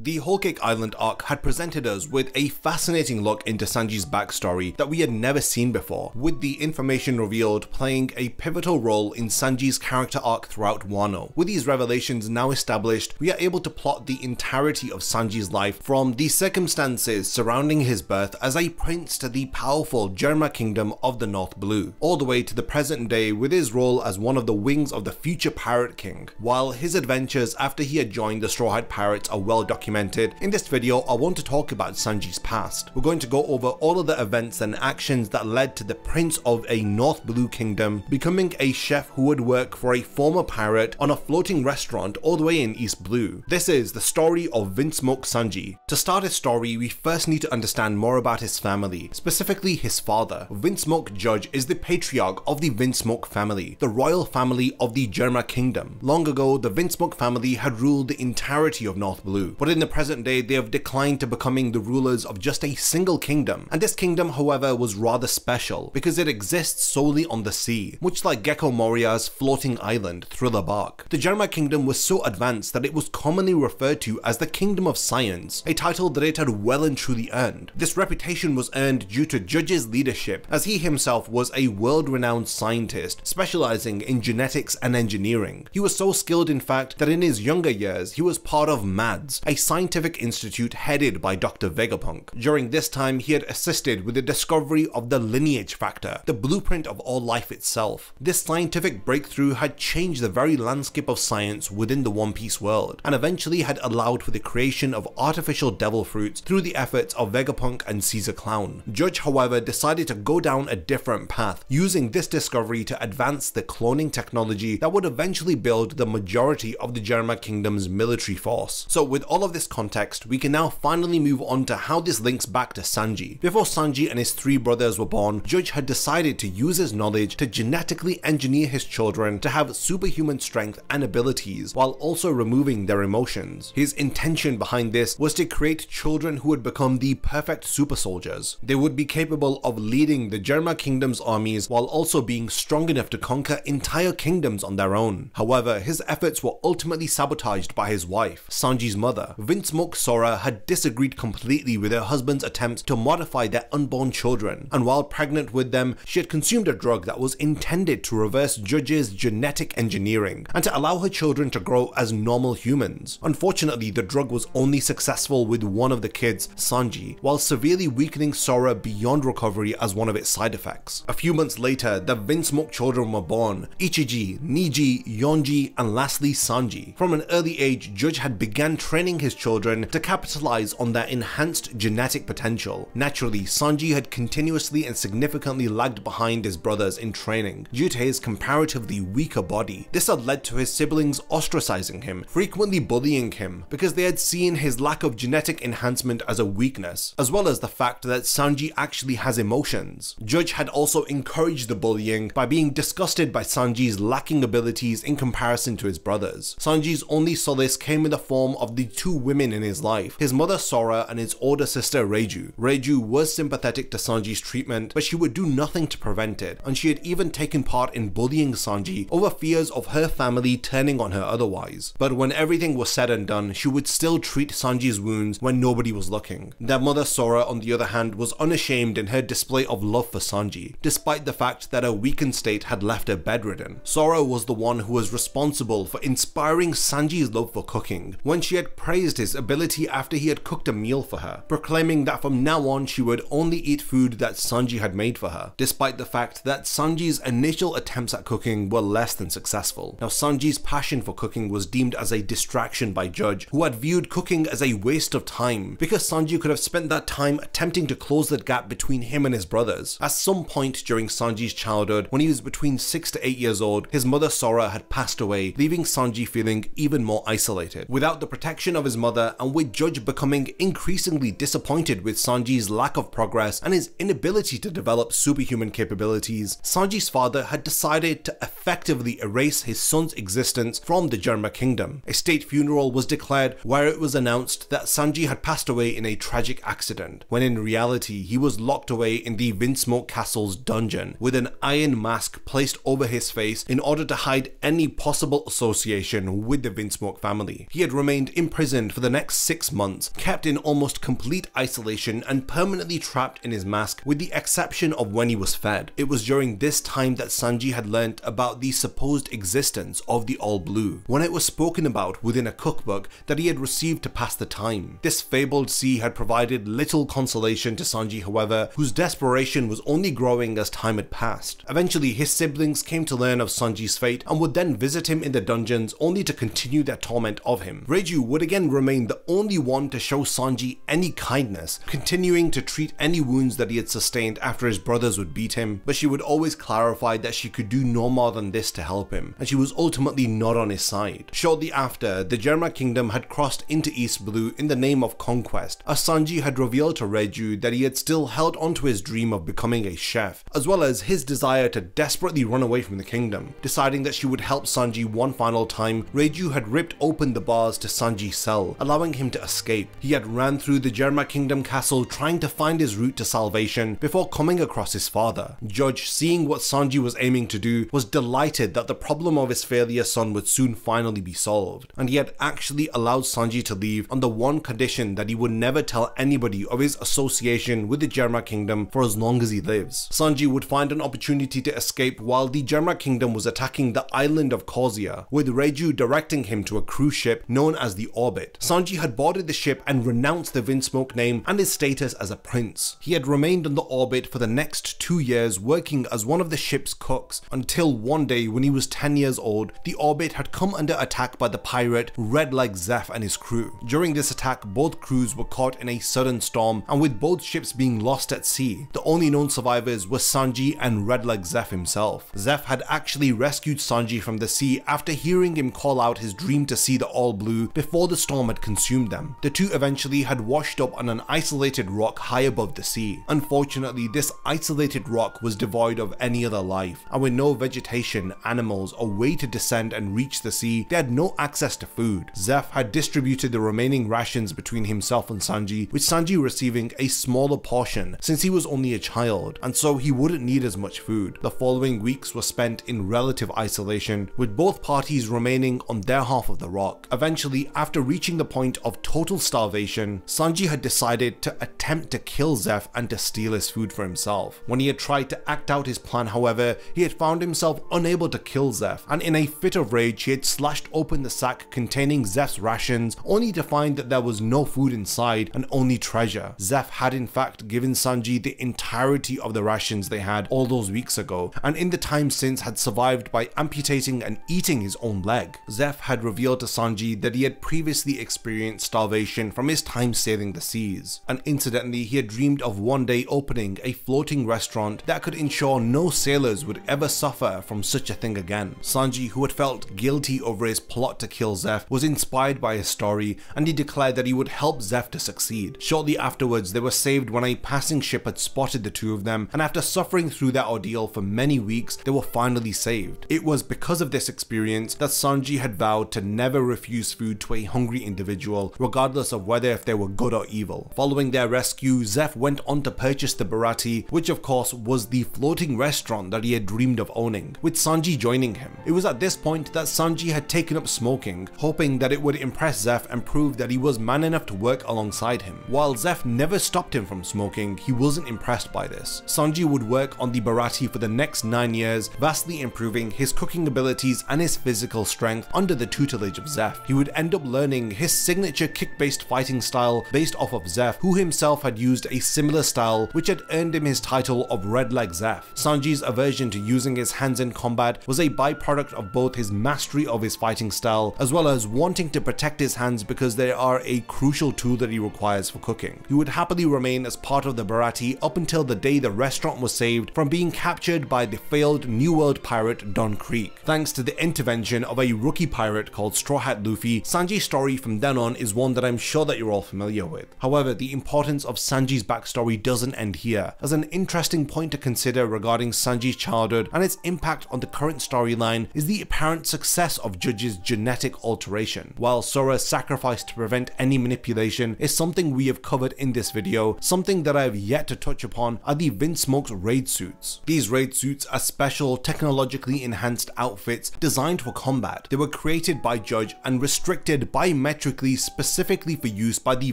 The Whole Cake Island arc had presented us with a fascinating look into Sanji's backstory that we had never seen before, with the information revealed playing a pivotal role in Sanji's character arc throughout Wano. With these revelations now established, we are able to plot the entirety of Sanji's life from the circumstances surrounding his birth as a prince to the powerful Germa Kingdom of the North Blue, all the way to the present day with his role as one of the wings of the future Pirate King. While his adventures after he had joined the Straw Hat Pirates are well documented, in this video I want to talk about Sanji's past. We're going to go over all of the events and actions that led to the Prince of a North Blue Kingdom becoming a chef who would work for a former pirate on a floating restaurant all the way in East Blue. This is the story of Vinsmoke Sanji. To start his story, we first need to understand more about his family, specifically his father. Vinsmoke Judge is the patriarch of the Vinsmoke family, the royal family of the Germa Kingdom. Long ago, the Vinsmoke family had ruled the entirety of North Blue, but in the present day they have declined to becoming the rulers of just a single kingdom, and this kingdom however was rather special because it exists solely on the sea, much like Gecko Moriar's floating island Thriller Bark. The Germa Kingdom was so advanced that it was commonly referred to as the Kingdom of Science, a title that it had well and truly earned. This reputation was earned due to Judge's leadership, as he himself was a world-renowned scientist specializing in genetics and engineering. He was so skilled in fact that in his younger years he was part of MADS, a scientific institute headed by Dr. Vegapunk. During this time he had assisted with the discovery of the lineage factor, the blueprint of all life itself. This scientific breakthrough had changed the very landscape of science within the One Piece world, and eventually had allowed for the creation of artificial devil fruits through the efforts of Vegapunk and Caesar Clown. Judge however decided to go down a different path, using this discovery to advance the cloning technology that would eventually build the majority of the Germa Kingdom's military force. So with all of this context, we can now finally move on to how this links back to Sanji. Before Sanji and his three brothers were born, Judge had decided to use his knowledge to genetically engineer his children to have superhuman strength and abilities, while also removing their emotions. His intention behind this was to create children who would become the perfect super soldiers. They would be capable of leading the Germa Kingdom's armies while also being strong enough to conquer entire kingdoms on their own. However, his efforts were ultimately sabotaged by his wife, Sanji's mother. Vinsmoke Sora had disagreed completely with her husband's attempts to modify their unborn children, and while pregnant with them, she had consumed a drug that was intended to reverse Judge's genetic engineering and to allow her children to grow as normal humans. Unfortunately, the drug was only successful with one of the kids, Sanji, while severely weakening Sora beyond recovery as one of its side effects. A few months later, the Vinsmoke children were born: Ichiji, Niji, Yonji, and lastly Sanji. From an early age, Judge had begun training his children to capitalize on their enhanced genetic potential. Naturally, Sanji had continuously and significantly lagged behind his brothers in training due to his comparatively weaker body. This had led to his siblings ostracizing him, frequently bullying him, because they had seen his lack of genetic enhancement as a weakness, as well as the fact that Sanji actually has emotions. Judge had also encouraged the bullying by being disgusted by Sanji's lacking abilities in comparison to his brothers. Sanji's only solace came in the form of the two women in his life, his mother Sora and his older sister Reiju. Reiju was sympathetic to Sanji's treatment, but she would do nothing to prevent it, and she had even taken part in bullying Sanji over fears of her family turning on her otherwise. But when everything was said and done, she would still treat Sanji's wounds when nobody was looking. Their mother Sora, on the other hand, was unashamed in her display of love for Sanji, despite the fact that her weakened state had left her bedridden. Sora was the one who was responsible for inspiring Sanji's love for cooking, when she had praised his ability after he had cooked a meal for her, proclaiming that from now on she would only eat food that Sanji had made for her, despite the fact that Sanji's initial attempts at cooking were less than successful. Now, Sanji's passion for cooking was deemed as a distraction by Judge, who had viewed cooking as a waste of time, because Sanji could have spent that time attempting to close the gap between him and his brothers. At some point during Sanji's childhood, when he was between 6 to 8 years old, his mother Sora had passed away, leaving Sanji feeling even more isolated. Without the protection of his mother, and with Judge becoming increasingly disappointed with Sanji's lack of progress and his inability to develop superhuman capabilities, Sanji's father had decided to effectively erase his son's existence from the Germa Kingdom. A state funeral was declared where it was announced that Sanji had passed away in a tragic accident, when in reality he was locked away in the Vinsmoke Castle's dungeon with an iron mask placed over his face in order to hide any possible association with the Vinsmoke family. He had remained imprisoned for the next 6 months, kept in almost complete isolation and permanently trapped in his mask with the exception of when he was fed. It was during this time that Sanji had learnt about the supposed existence of the All Blue, when it was spoken about within a cookbook that he had received to pass the time. This fabled sea had provided little consolation to Sanji, however, whose desperation was only growing as time had passed. Eventually, his siblings came to learn of Sanji's fate and would then visit him in the dungeons only to continue their torment of him. Reiju would again remain the only one to show Sanji any kindness, continuing to treat any wounds that he had sustained after his brothers would beat him, but she would always clarify that she could do no more than this to help him, and she was ultimately not on his side. Shortly after, the Germa Kingdom had crossed into East Blue in the name of conquest, as Sanji had revealed to Reiju that he had still held onto his dream of becoming a chef, as well as his desire to desperately run away from the kingdom. Deciding that she would help Sanji one final time, Reiju had ripped open the bars to Sanji's cell, allowing him to escape. He had ran through the Germa Kingdom castle trying to find his route to salvation before coming across his father. Judge, seeing what Sanji was aiming to do, was delighted that the problem of his failure son would soon finally be solved, and he had actually allowed Sanji to leave on the one condition that he would never tell anybody of his association with the Germa Kingdom for as long as he lives. Sanji would find an opportunity to escape while the Germa Kingdom was attacking the island of Corsia, with Reiju directing him to a cruise ship known as the Orbit. Sanji had boarded the ship and renounced the Vinsmoke name and his status as a prince. He had remained on the Orbit for the next 2 years, working as one of the ship's cooks, until one day when he was 10 years old, the Orbit had come under attack by the pirate Redleg Zeph and his crew. During this attack, both crews were caught in a sudden storm, and with both ships being lost at sea, the only known survivors were Sanji and Redleg Zeph himself. Zeph had actually rescued Sanji from the sea after hearing him call out his dream to see the All Blue before the storm had consumed them. The two eventually had washed up on an isolated rock high above the sea. Unfortunately, this isolated rock was devoid of any other life, and with no vegetation, animals, or way to descend and reach the sea, they had no access to food. Zeph had distributed the remaining rations between himself and Sanji, with Sanji receiving a smaller portion since he was only a child, and so he wouldn't need as much food. The following weeks were spent in relative isolation, with both parties remaining on their half of the rock. Eventually, after reaching the point of total starvation, Sanji had decided to attempt to kill Zeph and to steal his food for himself. When he had tried to act out his plan, however, he had found himself unable to kill Zeph, and in a fit of rage he had slashed open the sack containing Zeph's rations, only to find that there was no food inside and only treasure. Zeph had in fact given Sanji the entirety of the rations they had all those weeks ago, and in the time since had survived by amputating and eating his own leg. Zeph had revealed to Sanji that he had previously experienced starvation from his time sailing the seas, and incidentally he had dreamed of one day opening a floating restaurant that could ensure no sailors would ever suffer from such a thing again. Sanji, who had felt guilty over his plot to kill Zeph, was inspired by his story, and he declared that he would help Zeph to succeed. Shortly afterwards, they were saved when a passing ship had spotted the two of them, and after suffering through that ordeal for many weeks, they were finally saved. It was because of this experience that Sanji had vowed to never refuse food to a hungry individual, regardless of whether if they were good or evil. Following their rescue, Zeph went on to purchase the Baratie, which of course was the floating restaurant that he had dreamed of owning, with Sanji joining him. It was at this point that Sanji had taken up smoking, hoping that it would impress Zeph and prove that he was man enough to work alongside him. While Zeph never stopped him from smoking, he wasn't impressed by this. Sanji would work on the Baratie for the next 9 years, vastly improving his cooking abilities and his physical strength under the tutelage of Zeph. He would end up learning his signature kick-based fighting style based off of Zeph, who himself had used a similar style which had earned him his title of Redleg Zeph. Sanji's aversion to using his hands in combat was a byproduct of both his mastery of his fighting style as well as wanting to protect his hands because they are a crucial tool that he requires for cooking. He would happily remain as part of the Baratie up until the day the restaurant was saved from being captured by the failed New World pirate Don Creek. Thanks to the intervention of a rookie pirate called Straw Hat Luffy, Sanji's story from then on is one that I'm sure that you're all familiar with. However, the importance of Sanji's backstory doesn't end here, as an interesting point to consider regarding Sanji's childhood and its impact on the current storyline is the apparent success of Judge's genetic alteration. While Sora's sacrifice to prevent any manipulation is something we have covered in this video, something that I have yet to touch upon are the Vinsmoke's raid suits. These raid suits are special, technologically enhanced outfits designed for combat. They were created by Judge and restricted by asymmetrically specifically for use by the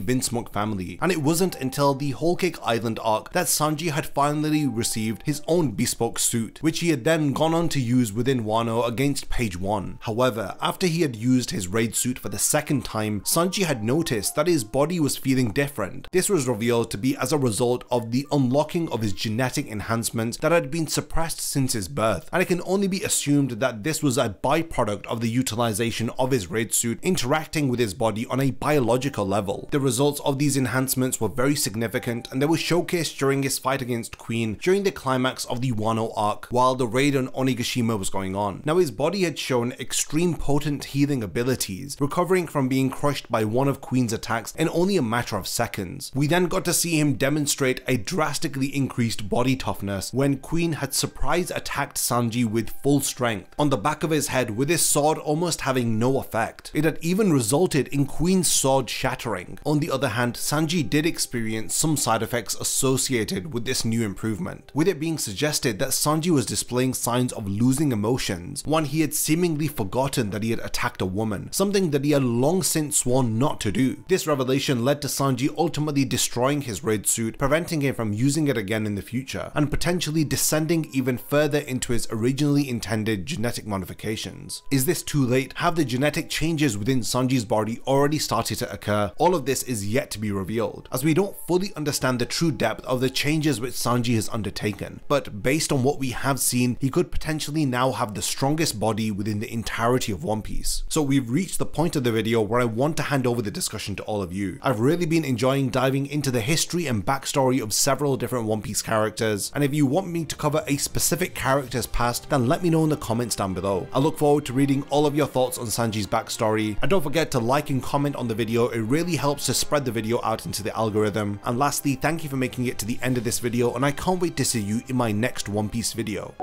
Vinsmoke family, and it wasn't until the Whole Cake Island arc that Sanji had finally received his own bespoke suit, which he had then gone on to use within Wano against Page 1. However, after he had used his raid suit for the second time, Sanji had noticed that his body was feeling different. This was revealed to be as a result of the unlocking of his genetic enhancements that had been suppressed since his birth, and it can only be assumed that this was a byproduct of the utilization of his raid suit interacting with his body on a biological level. The results of these enhancements were very significant, and they were showcased during his fight against Queen during the climax of the Wano arc while the raid on Onigashima was going on. Now, his body had shown extreme potent healing abilities, recovering from being crushed by one of Queen's attacks in only a matter of seconds. We then got to see him demonstrate a drastically increased body toughness when Queen had surprise attacked Sanji with full strength on the back of his head, with his sword almost having no effect. It had even resulted in Queen's sword shattering. On the other hand, Sanji did experience some side effects associated with this new improvement, with it being suggested that Sanji was displaying signs of losing emotions. One, he had seemingly forgotten that he had attacked a woman, something that he had long since sworn not to do. This revelation led to Sanji ultimately destroying his raid suit, preventing him from using it again in the future, and potentially descending even further into his originally intended genetic modifications. Is this too late? Have the genetic changes within Sanji's body already started to occur? All of this is yet to be revealed, as we don't fully understand the true depth of the changes which Sanji has undertaken, but based on what we have seen, he could potentially now have the strongest body within the entirety of One Piece. So we've reached the point of the video where I want to hand over the discussion to all of you. I've really been enjoying diving into the history and backstory of several different One Piece characters, and if you want me to cover a specific character's past, then let me know in the comments down below. I look forward to reading all of your thoughts on Sanji's backstory, and don't forget to like and comment on the video. It really helps to spread the video out into the algorithm. And lastly, thank you for making it to the end of this video, and I can't wait to see you in my next One Piece video.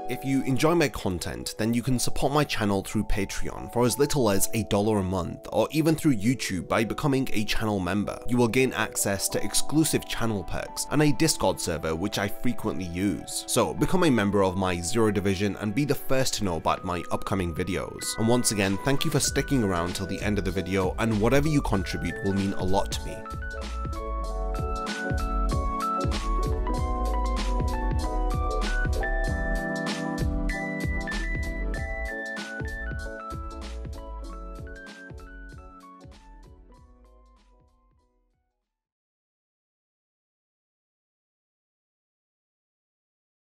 If you enjoy my content, then you can support my channel through Patreon for as little as $1 a month, or even through YouTube by becoming a channel member. You will gain access to exclusive channel perks and a Discord server which I frequently use. So become a member of my Zero Division and be the first to know about my upcoming videos. And once again, thank you for sticking around till the end of the video, and whatever you contribute will mean a lot to me.